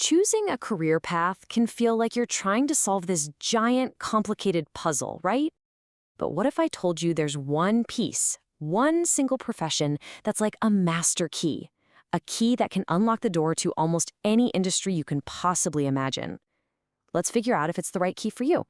Choosing a career path can feel like you're trying to solve this giant, complicated puzzle, right? But what if I told you there's one piece, one single profession that's like a master key? A key that can unlock the door to almost any industry you can possibly imagine. Let's figure out if it's the right key for you.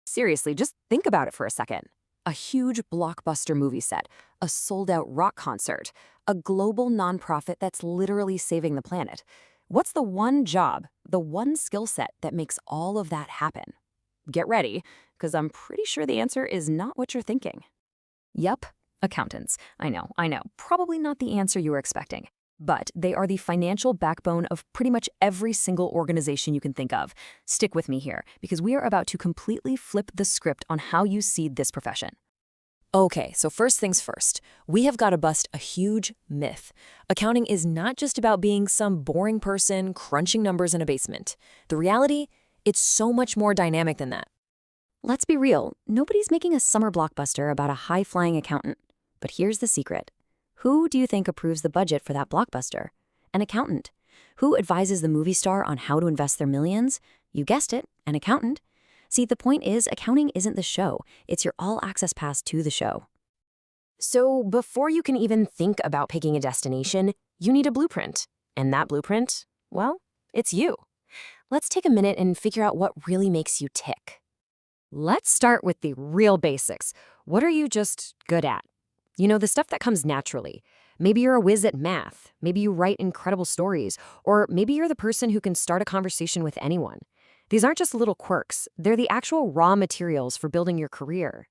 Seriously, just think about it for a second. A huge blockbuster movie set, a sold-out rock concert, a global nonprofit that's literally saving the planet. What's the one job, the one skill set that makes all of that happen? Get ready, because I'm pretty sure the answer is not what you're thinking. Yup, accountants. I know. Probably not the answer you were expecting. But they are the financial backbone of pretty much every single organization you can think of. Stick with me here, because we are about to completely flip the script on how you see this profession. Okay, so first things first, we have got to bust a huge myth. Accounting is not just about being some boring person crunching numbers in a basement. The reality, it's so much more dynamic than that. Let's be real, nobody's making a summer blockbuster about a high-flying accountant. But here's the secret. Who do you think approves the budget for that blockbuster? An accountant. Who advises the movie star on how to invest their millions? You guessed it, an accountant. See, the point is, accounting isn't the show. It's your all-access pass to the show. So before you can even think about picking a destination, you need a blueprint. And that blueprint, well, it's you. Let's take a minute and figure out what really makes you tick. Let's start with the real basics. What are you just good at? You know, the stuff that comes naturally. Maybe you're a whiz at math. Maybe you write incredible stories. Or maybe you're the person who can start a conversation with anyone. These aren't just little quirks. They're the actual raw materials for building your career.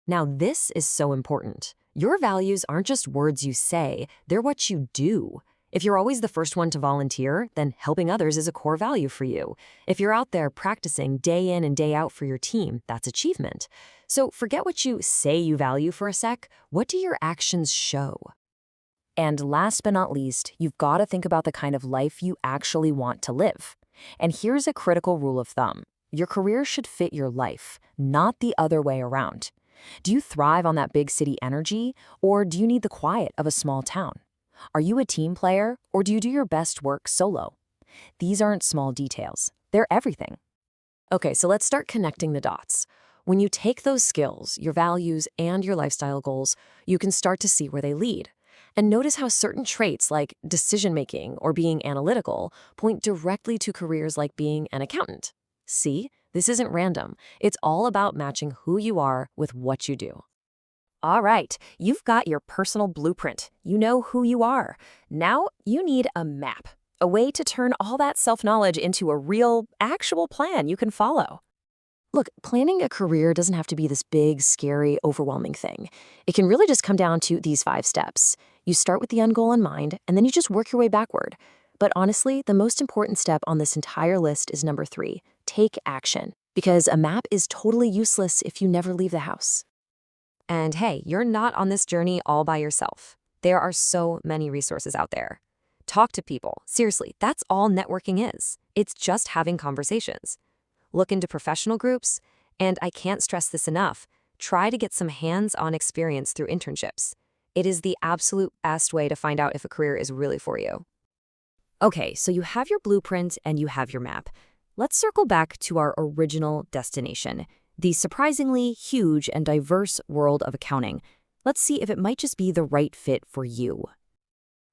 Now, this is so important. Your values aren't just words you say, they're what you do. If you're always the first one to volunteer, then helping others is a core value for you. If you're out there practicing day in and day out for your team, that's achievement. So forget what you say you value for a sec. What do your actions show? And last but not least, you've got to think about the kind of life you actually want to live. And here's a critical rule of thumb. Your career should fit your life, not the other way around. Do you thrive on that big city energy, or do you need the quiet of a small town? Are you a team player, or do you do your best work solo? These aren't small details. They're everything. Okay, so let's start connecting the dots. When you take those skills, your values, and your lifestyle goals, you can start to see where they lead. And notice how certain traits like decision-making or being analytical point directly to careers like being an accountant. See, this isn't random. It's all about matching who you are with what you do. All right, you've got your personal blueprint. You know who you are. Now you need a map, a way to turn all that self-knowledge into a real, actual plan you can follow. Look, planning a career doesn't have to be this big, scary, overwhelming thing. It can really just come down to these 5 steps. You start with the end goal in mind, and then you just work your way backward. But honestly, the most important step on this entire list is number 3, take action. Because a map is totally useless if you never leave the house. And hey, you're not on this journey all by yourself. There are so many resources out there. Talk to people. Seriously, that's all networking is. It's just having conversations. Look into professional groups, and I can't stress this enough, try to get some hands-on experience through internships. It is the absolute best way to find out if a career is really for you. Okay, so you have your blueprint and you have your map. Let's circle back to our original destination, the surprisingly huge and diverse world of accounting. Let's see if it might just be the right fit for you.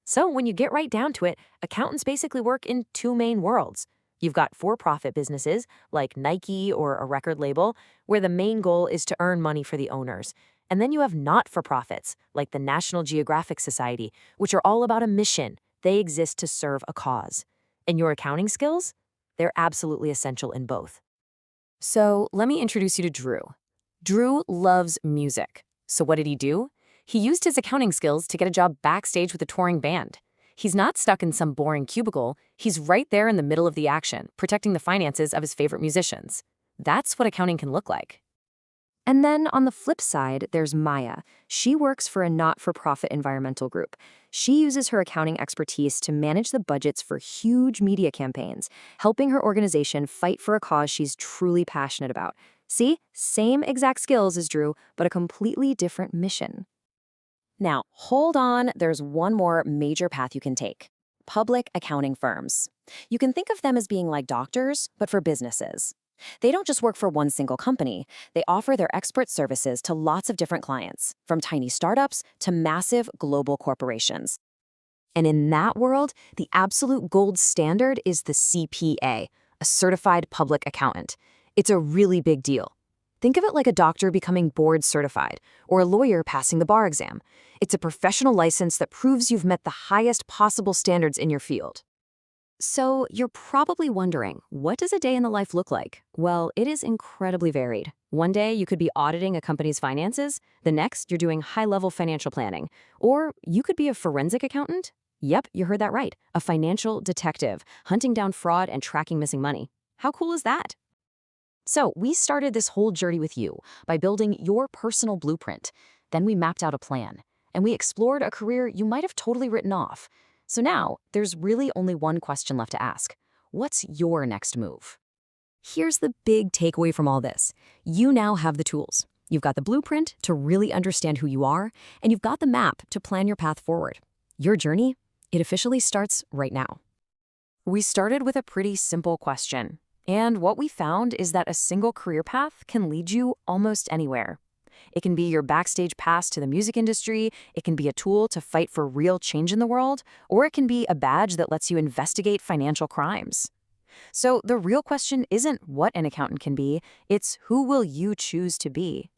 So when you get right down to it, accountants basically work in 2 main worlds. You've got for-profit businesses, like Nike or a record label, where the main goal is to earn money for the owners. And then you have not-for-profits, like the National Geographic Society, which are all about a mission. They exist to serve a cause. And your accounting skills? They're absolutely essential in both. So let me introduce you to Drew. Drew loves music. So what did he do? He used his accounting skills to get a job backstage with a touring band. He's not stuck in some boring cubicle. He's right there in the middle of the action, protecting the finances of his favorite musicians. That's what accounting can look like. And then on the flip side, there's Maya. She works for a not-for-profit environmental group. She uses her accounting expertise to manage the budgets for huge media campaigns, helping her organization fight for a cause she's truly passionate about. See, same exact skills as Drew, but a completely different mission. Now, hold on, there's one more major path you can take. public accounting firms. You can think of them as being like doctors, but for businesses. They don't just work for one single company, they offer their expert services to lots of different clients, from tiny startups to massive global corporations. And in that world, the absolute gold standard is the CPA, a certified public accountant. It's a really big deal. Think of it like a doctor becoming board certified, or a lawyer passing the bar exam. It's a professional license that proves you've met the highest possible standards in your field. So you're probably wondering, what does a day in the life look like? Well, it is incredibly varied. One day you could be auditing a company's finances, the next you're doing high-level financial planning. Or you could be a forensic accountant. Yep, you heard that right. A financial detective, hunting down fraud and tracking missing money. How cool is that? So we started this whole journey with you by building your personal blueprint. Then we mapped out a plan, and we explored a career you might have totally written off. So now, there's really only one question left to ask. What's your next move? Here's the big takeaway from all this. You now have the tools. You've got the blueprint to really understand who you are, and you've got the map to plan your path forward. Your journey, it officially starts right now. We started with a pretty simple question, and what we found is that a single career path can lead you almost anywhere. It can be your backstage pass to the music industry, it can be a tool to fight for real change in the world, or it can be a badge that lets you investigate financial crimes. So the real question isn't what an accountant can be, it's who will you choose to be?